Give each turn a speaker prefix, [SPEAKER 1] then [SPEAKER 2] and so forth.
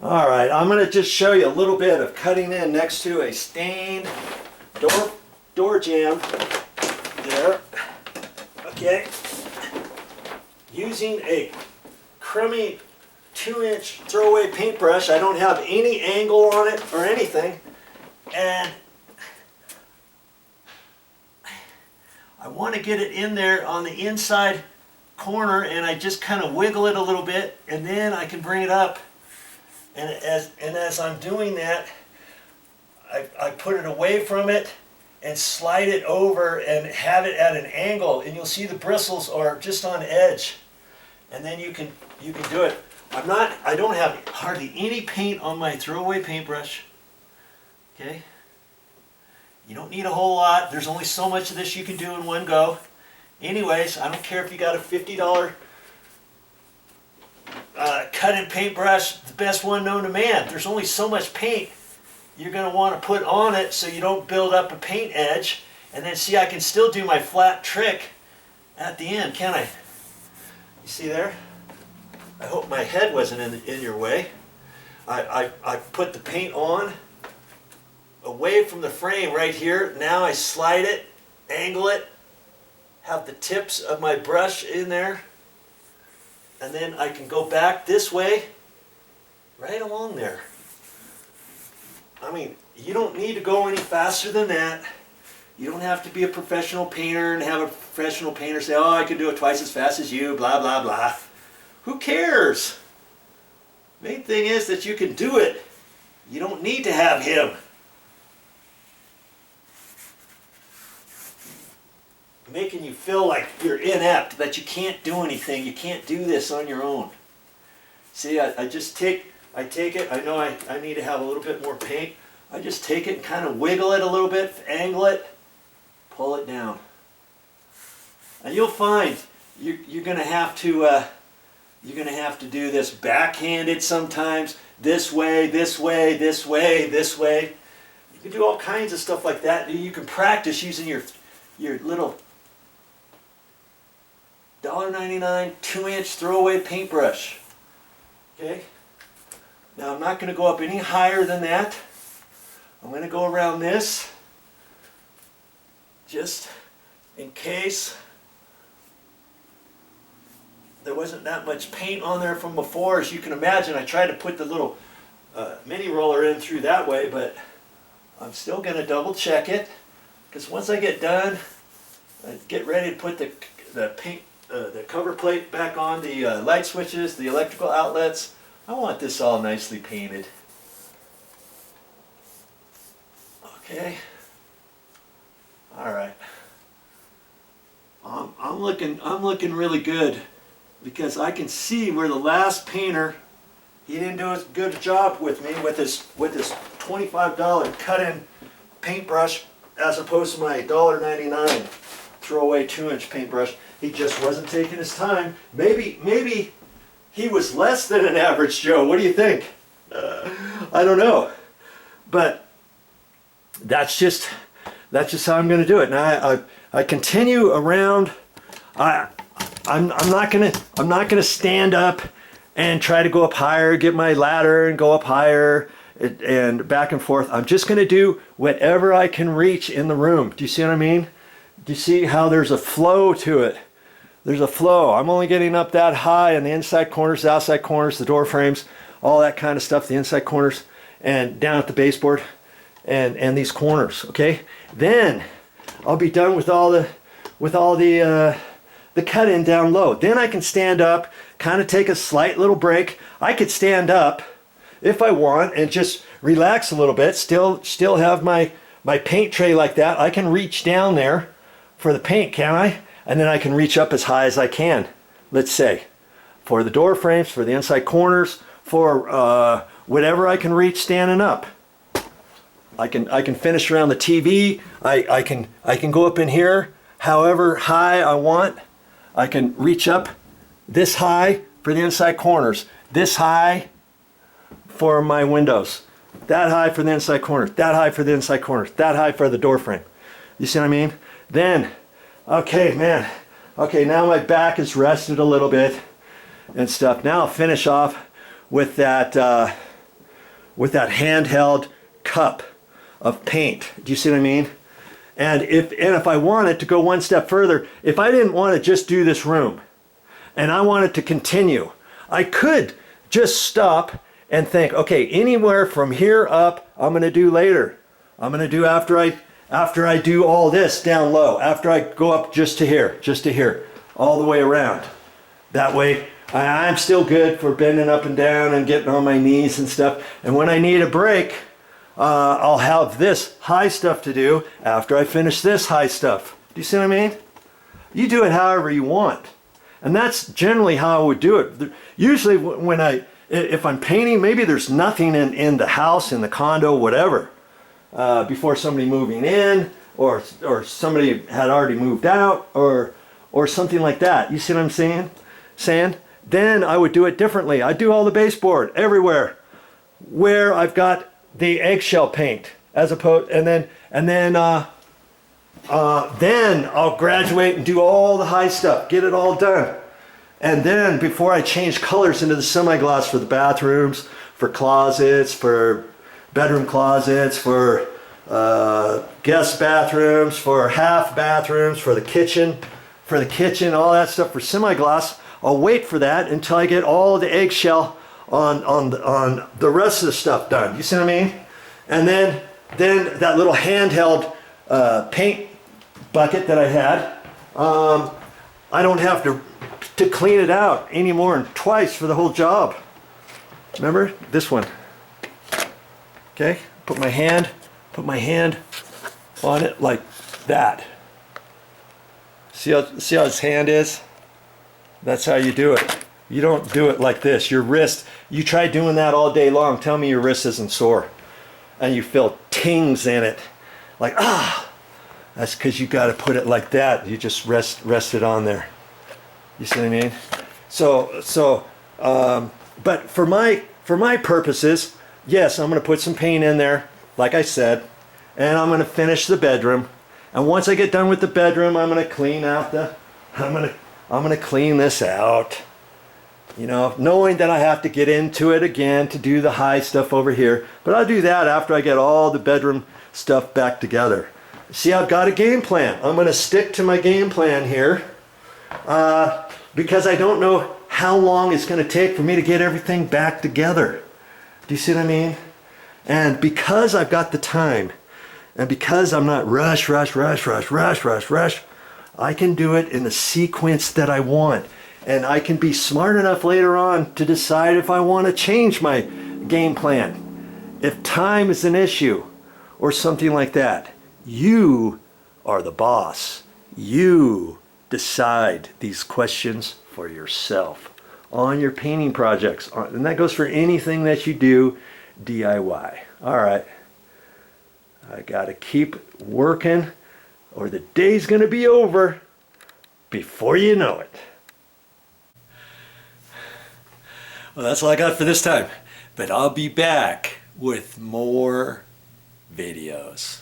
[SPEAKER 1] All right, I'm going to just show you a little bit of cutting in next to a stained door jamb there. Okay, using a crummy 2-inch throwaway paintbrush. I don't have any angle on it or anything, and I want to get it in there on the inside corner, and I just kind of wiggle it a little bit, and then I can bring it up. And as I'm doing that, I put it away from it and slide it over and have it at an angle, and you'll see the bristles are just on edge. And then you can do it. I don't have hardly any paint on my throwaway paintbrush. Okay? You don't need a whole lot. There's only so much of this you can do in one go. Anyways, I don't care if you got a $50 cut-in paintbrush, the best one known to man. There's only so much paint you're going to want to put on it so you don't build up a paint edge. And then see, I can still do my flat trick at the end, can't I? You see there? I hope my head wasn't in your way. I put the paint on away from the frame right here. Now I slide it, angle it, have the tips of my brush in there, and then I can go back this way, right along there. I mean, you don't need to go any faster than that. You don't have to be a professional painter and have a professional painter say, oh, I can do it twice as fast as you, blah, blah, blah. Who cares? Main thing is that you can do it. You don't need to have him making you feel like you're inept, that you can't do anything, you can't do this on your own. See, I take it, I know I need to have a little bit more paint. I just take it and kind of wiggle it a little bit, angle it, pull it down. And you'll find you're going to have to do this backhanded sometimes, this way, this way, this way, this way. You can do all kinds of stuff like that. You can practice using your little $1.99 2-inch throwaway paintbrush. Okay? Now I'm not going to go up any higher than that. I'm going to go around this just in case there wasn't that much paint on there from before. As you can imagine, I tried to put the little mini roller in through that way, but I'm still going to double check it, because once I get done, I get ready to put the cover plate back on, the light switches, the electrical outlets. I want this all nicely painted. Okay. All right. I'm looking really good, because I can see where the last painter, he didn't do as good a job with me with his $25 cut-in paintbrush as opposed to my $1.99 throwaway 2-inch paintbrush. He just wasn't taking his time. Maybe he was less than an average Joe. What do you think? I don't know, but that's just how I'm going to do it. Now I continue around. I'm not gonna stand up and try to go up higher, get my ladder and go up higher and back and forth. I'm just gonna do whatever I can reach in the room. Do you see what I mean? Do you see how there's a flow to it? There's a flow. I'm only getting up that high on the inside corners, the outside corners, the door frames, all that kind of stuff, the inside corners, and down at the baseboard and these corners. Okay, then I'll be done with all the cut-in down low. Then I can stand up, kind of take a slight little break. I could stand up if I want and just relax a little bit, still have my paint tray like that. I can reach down there for the paint, can't I? And then I can reach up as high as I can, let's say, for the door frames, for the inside corners, for whatever I can reach standing up. I can finish around the TV. I can go up in here however high I want. I can reach up this high for the inside corners, this high for my windows, that high for the inside corners, that high for the inside corners, that high for the door frame. You see what I mean? Then, okay, man. Okay, now my back is rested a little bit and stuff. Now I'll finish off with that with that handheld cup of paint. Do you see what I mean? And if I wanted to go one step further, if I didn't want to just do this room and I wanted to continue, I could just stop and think, okay, anywhere from here up, I'm going to do later. I'm going to do after I do all this down low, after I go up just to here, all the way around. That way, I'm still good for bending up and down and getting on my knees and stuff. And when I need a break, I'll have this high stuff to do after I finish this high stuff. Do you see what I mean? You do it however you want. And that's generally how I would do it. Usually if I'm painting, maybe there's nothing in the house, in the condo, whatever, before somebody moving in, or somebody had already moved out, or something like that. You see what I'm saying? Then I would do it differently. I'd do all the baseboard everywhere where I've got the eggshell paint, as opposed, and then I'll graduate and do all the high stuff, get it all done. And then before I change colors into the semi-gloss for the bathrooms, for closets, for bedroom closets, for guest bathrooms, for half bathrooms, for the kitchen, all that stuff for semi-gloss, I'll wait for that until I get all the eggshell on the rest of the stuff done. You see what I mean? And then that little handheld paint bucket that I had, I don't have to clean it out any more than twice for the whole job. Remember this one? Okay, put my hand on it like that. See how his hand is? That's how you do it. You don't do it like this. Your wrist, you try doing that all day long. Tell me your wrist isn't sore. And you feel tings in it. Like, that's because you got to put it like that. You just rest it on there. You see what I mean? But for my purposes, yes, I'm going to put some paint in there, like I said, and I'm going to finish the bedroom. And once I get done with the bedroom, I'm going to clean out I'm going to clean this out. You know, knowing that I have to get into it again to do the high stuff over here. But I'll do that after I get all the bedroom stuff back together. See, I've got a game plan. I'm going to stick to my game plan here because I don't know how long it's going to take for me to get everything back together. Do you see what I mean? And because I've got the time, and because I'm not rush, I can do it in the sequence that I want. And I can be smart enough later on to decide if I want to change my game plan. If time is an issue or something like that, you are the boss. You decide these questions for yourself on your painting projects. And that goes for anything that you do DIY. All right. I got to keep working or the day's going to be over before you know it. Well, that's all I got for this time, but I'll be back with more videos.